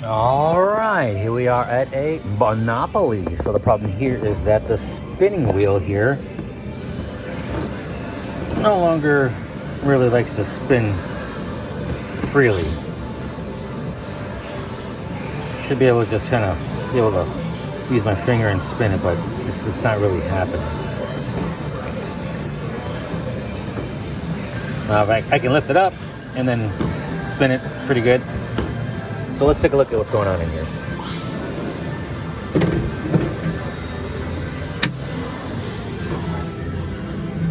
All right, here we are at a Monopoly. So the problem here is that the spinning wheel here no longer really likes to spin freely. Should be able to just kind of be able to use my finger and spin it, but it's not really happening. I can lift it up and then spin it pretty good. So let's take a look at what's going on in here.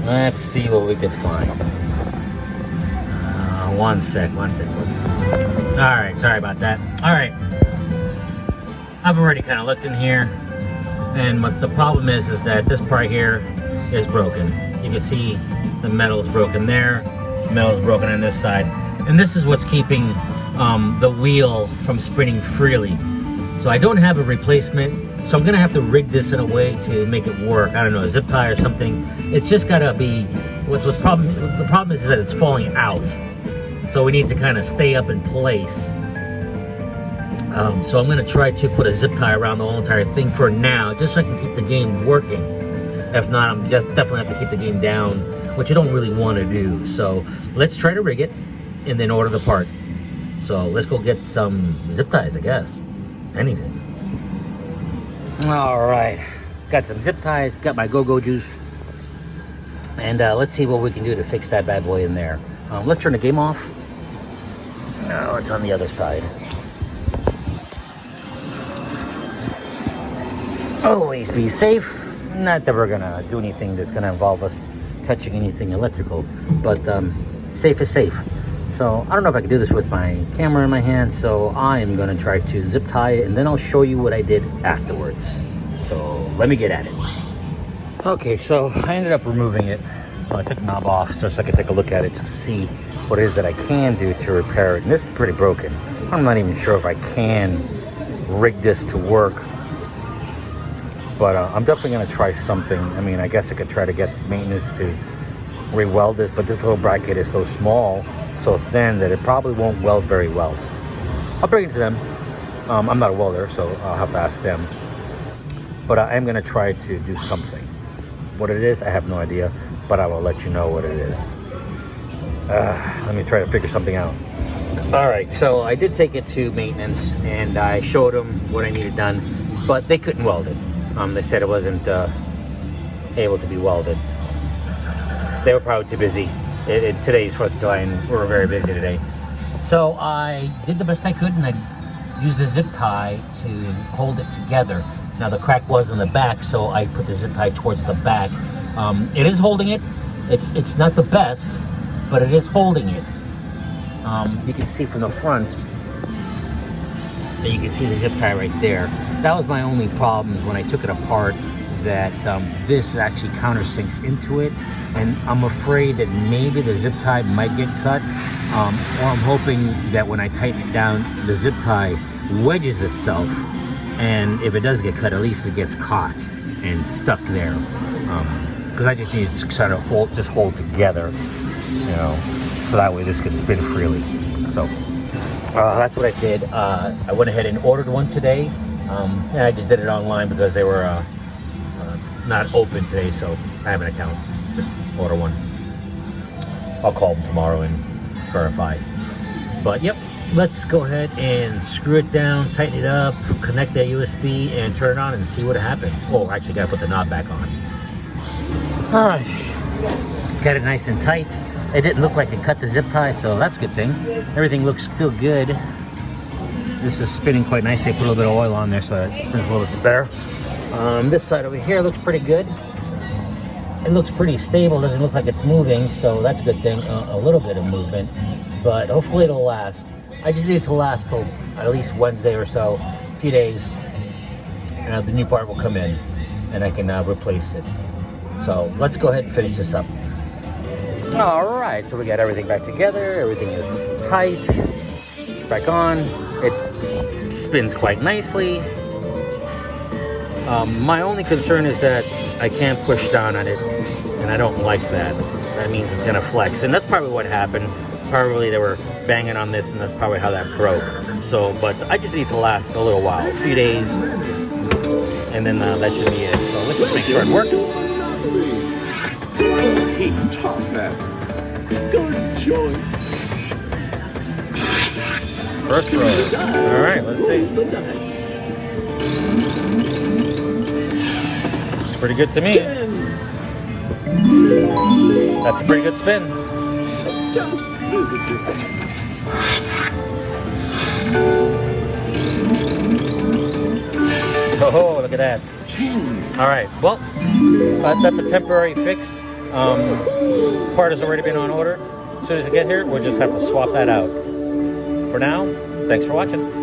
Let's see what we can find. One sec. All right, sorry about that. All right, I've already kind of looked in here, and what the problem is that this part here is broken. You can see the metal is broken there, metal is broken on this side, and this is what's keeping the wheel from spinning freely. So I don't have a replacement, so I'm gonna have to rig this in a way to make it work. I don't know, a zip tie or something. It's just gotta be, the problem is that it's falling out. So we need to kind of stay up in place. So I'm gonna try to put a zip tie around the whole entire thing for now, just so I can keep the game working. If not, I'm just definitely have to keep the game down, which I don't really want to do. So let's try to rig it and then order the part. So let's go get some zip ties, I guess. Anything. All right, got some zip ties, got my go-go juice, and let's see what we can do to fix that bad boy in there. Let's turn the game off. No, it's on the other side. Always be safe. Not that we're gonna do anything that's gonna involve us touching anything electrical, but safe is safe. So I don't know if I can do this with my camera in my hand, so I am gonna try to zip tie it, and then I'll show you what I did afterwards. So let me get at it. Okay, so I ended up removing it. So I took the knob off just so I could take a look at it to see what it is that I can do to repair it. And this is pretty broken. I'm not even sure if I can rig this to work, but I'm definitely gonna try something. I mean, I guess I could try to get maintenance to re-weld this, but this little bracket is so small, so thin, that it probably won't weld very well. I'll bring it to them. I'm not a welder, so I'll have to ask them. But I am gonna try to do something. What it is, I have no idea, but I will let you know what it is. Let me try to figure something out. All right, so I did take it to maintenance, and I showed them what I needed done, but they couldn't weld it. They said it wasn't able to be welded. They were probably too busy. Today's 4th of July, and we're very busy today. So I did the best I could, and I used a zip tie to hold it together. Now the crack was in the back, so I put the zip tie towards the back. It is holding it. It's not the best, but it is holding it. You can see from the front that you can see the zip tie right there. That was my only problem when I took it apart, that this actually countersinks into it, and I'm afraid that maybe the zip tie might get cut, or I'm hoping that when I tighten it down, the zip tie wedges itself, and if it does get cut, at least it gets caught and stuck there, because I just need it to sort of hold together, you know, so that way this could spin freely. So that's what I did. I went ahead and ordered one today. And I just did it online because they were not open today, so I have an account. Just order one. I'll call them tomorrow and verify. But yep, let's go ahead and screw it down, tighten it up, connect that USB, and turn it on and see what happens. Oh, actually gotta put the knob back on. All right, got it nice and tight. It didn't look like it cut the zip tie, so that's a good thing. Everything looks still good. This is spinning quite nicely. I put a little bit of oil on there so that it spins a little bit better. This side over here looks pretty good. It looks pretty stable. Doesn't look like it's moving, so that's a good thing. A little bit of movement, but hopefully it'll last. I just need it to last till at least Wednesday or so, a few days. And the new part will come in, and I can replace it. So let's go ahead and finish this up. All right, so we got everything back together. Everything is tight. It's back on. It spins quite nicely. My only concern is that I can't push down on it, and I don't like that. That means it's gonna flex, and that's probably what happened. Probably they were banging on this, and that's probably how that broke. So, but I just need to last a little while, a few days, and then that should be it. So let's just make sure it works. He's top hat. Good choice. First throw. All right, let's see. The dice. It's pretty good to me. 10. That's a pretty good spin. Just visited. Oh, look at that. 10. All right, well, that's a temporary fix. Part has already been on order. As soon as you get here, we'll just have to swap that out. For now, thanks for watching.